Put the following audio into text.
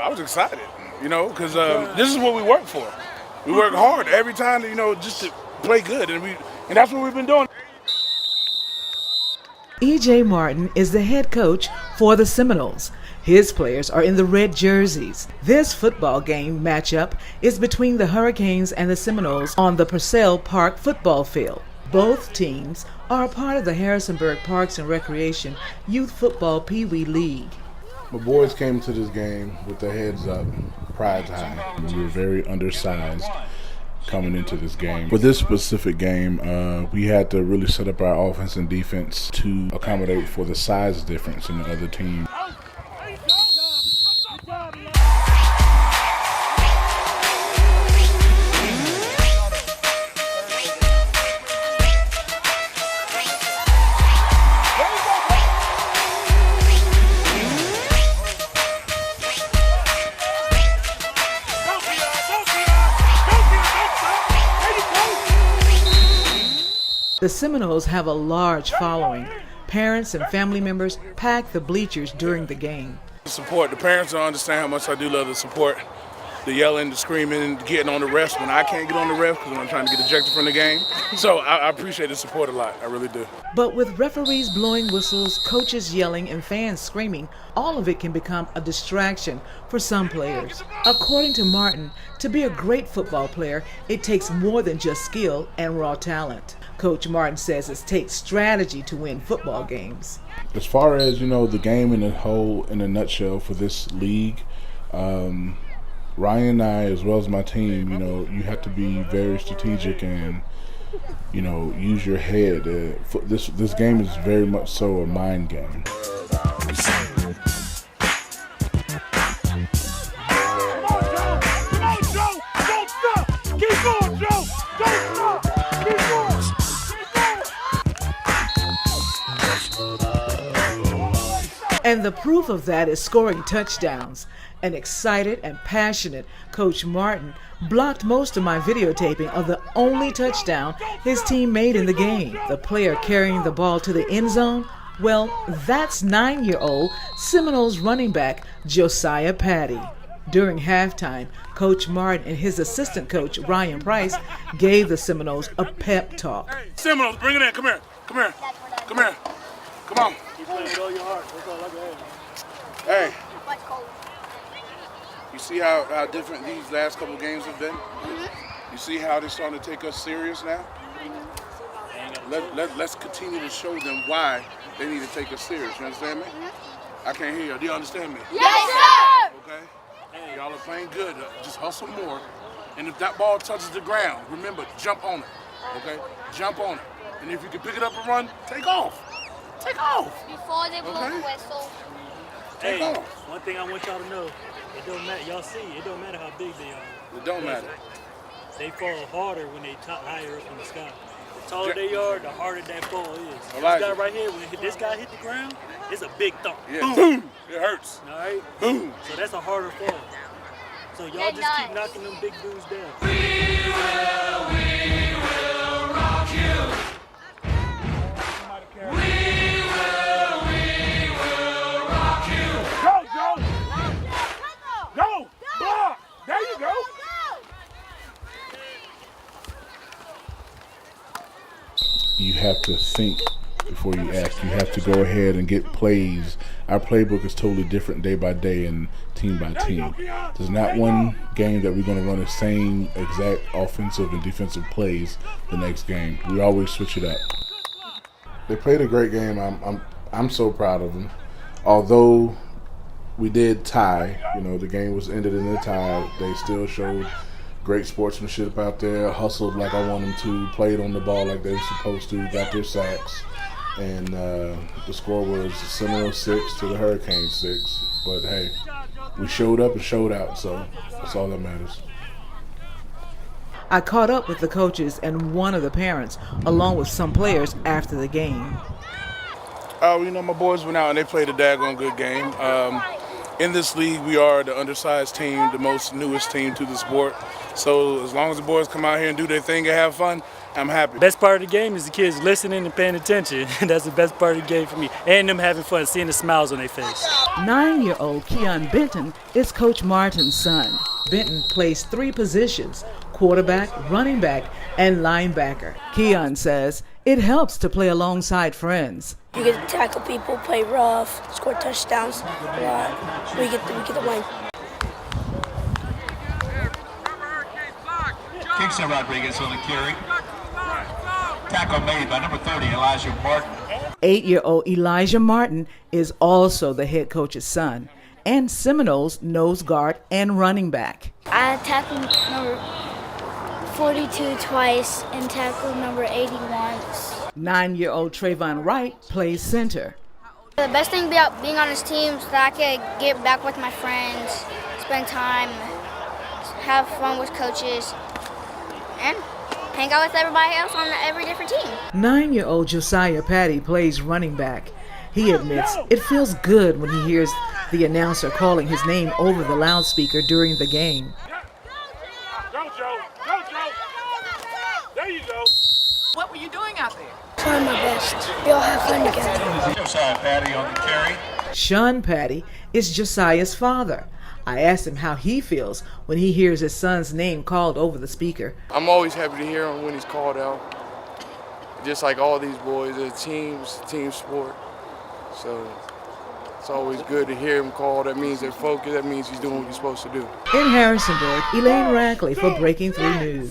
I was excited, because this is what we work for. We work hard every time, just to play good, and that's what we've been doing. E.J. Martin is the head coach for the Seminoles. His players are in the red jerseys. This football game matchup is between the Hurricanes and the Seminoles on the Purcell Park football field. Both teams are a part of the Harrisonburg Parks and Recreation Youth Football Pee Wee League. My boys came to this game with their heads up, pride high. We were very undersized coming into this game. For this specific game, we had to really set up our offense and defense to accommodate for the size difference in the other team. The Seminoles have a large following. Parents and family members pack the bleachers during the game. Support. The parents don't understand how much I do love the support. The yelling, the screaming, getting on the refs when I can't get on the ref because I'm trying to get ejected from the game. So I appreciate the support a lot. I really do. But with referees blowing whistles, coaches yelling, and fans screaming, all of it can become a distraction for some players. According to Martin, to be a great football player, it takes more than just skill and raw talent. Coach Martin says it takes strategy to win football games. As far as, the game in a nutshell for this league, Ryan and I, as well as my team, you have to be very strategic and, use your head. This game is very much so a mind game. And the proof of that is scoring touchdowns. An excited and passionate Coach Martin blocked most of my videotaping of the only touchdown his team made in the game. The player carrying the ball to the end zone, well, that's 9-year-old Seminoles running back Josiah Patty. During halftime, Coach Martin and his assistant coach, Ryan Price, gave the Seminoles a pep talk. Hey, Seminoles, bring it in. Come here. Come here. Come here. Come on. Hey. You see how different these last couple games have been? Mm-hmm. You see how they're starting to take us serious now? Let's continue to show them why they need to take us serious. You understand me? Mm-hmm. I can't hear you. Do you understand me? Yes, sir! Okay? Y'all are playing good. Just hustle more. And if that ball touches the ground, remember, jump on it. Okay? Jump on it. And if you can pick it up and run, take off. Take off. Before they blow the whistle. Take off. One thing I want y'all to know, it don't matter. Y'all see, it don't matter how big they are. It don't matter. They fall harder when they higher up in the sky. The taller they are, the harder that fall is. This guy right here, when this guy hit the ground, it's a big thump. Yeah. Boom. It hurts. All right? Boom. So that's a harder fall. So y'all just keep knocking them big dudes down. We will rock you. You have to think before you act. You have to go ahead and get plays. Our playbook is totally different day by day and team by team. There's not one game that we're going to run the same exact offensive and defensive plays the next game. We always switch it up. They played a great game. I'm so proud of them. Although we did tie, the game was ended in a tie, they still showed great sportsmanship out there, hustled like I want them to, played on the ball like they were supposed to, got their sacks, and the score was Seminoles 6 to the Hurricanes 6. But hey, we showed up and showed out, so that's all that matters. I caught up with the coaches and one of the parents, along with some players after the game. My boys went out and they played a daggone good game. in this league, we are the undersized team, the most newest team to the sport. So as long as the boys come out here and do their thing and have fun, I'm happy. Best part of the game is the kids listening and paying attention. That's the best part of the game for me. And them having fun, seeing the smiles on their face. 9-year-old Keon Benton is Coach Martin's son. Benton plays 3 positions: quarterback, running back, and linebacker. Keon says it helps to play alongside friends. You get to tackle people, play rough, score touchdowns a lot. We get the win. Kingston Rodriguez on the carry. Tackle made by number 30, Elijah Martin. 8-year-old Elijah Martin is also the head coach's son and Seminoles nose guard and running back. I tackled number 42 twice and tackled number 80 once. 9-year-old Trayvon Wright plays center. The best thing about being on this team is that I could get back with my friends, spend time, have fun with coaches, and hang out with everybody else on every different team. 9-year-old Josiah Patty plays running back. He admits it feels good when he hears the announcer calling his name over the loudspeaker during the game. Go, Joe. Go, Joe. There you go. What were you doing out there? Trying my best. We all have fun together. Josiah Patty on the carry. Sean Patty is Josiah's father. I asked him how he feels when he hears his son's name called over the speaker. I'm always happy to hear him when he's called out. Just like all these boys, they're teams, team sport. So it's always good to hear him call. That means they're focused. That means he's doing what he's supposed to do. In Harrisonburg, Elaine Rackley for Breaking Through News.